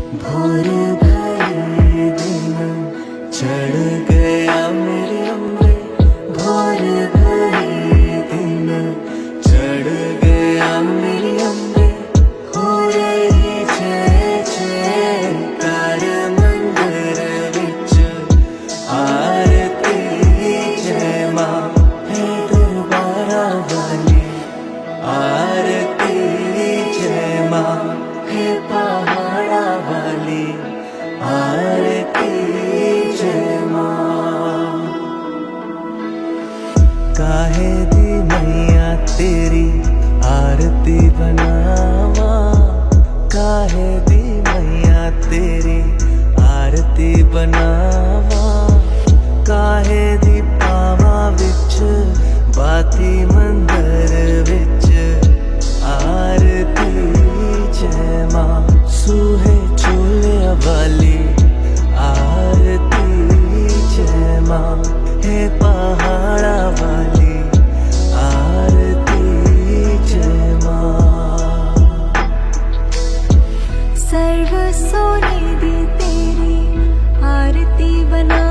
भोर भरे दिन चढ़ गया मेरे अम्बे, भोर भरे दिन चढ़ गया मेरे अम्बे। हो रही जय जयकार मंदिर विच, आरती जय मां है दरबारा वाली, आरती जय मां है पहाड़ा वाली, आरती जय मां। काहे दी मैया तेरी आरती बनावा, काहे दी मैया तेरी आरती बनावा, काहे दी पावा विच बाती मंदिर विच, आरती जय मां सूहे चोलिया वाली, आरती जय मां है पहाड़ा वाली, आरती जय मां। सर्व सोने दी तेरी आरती बना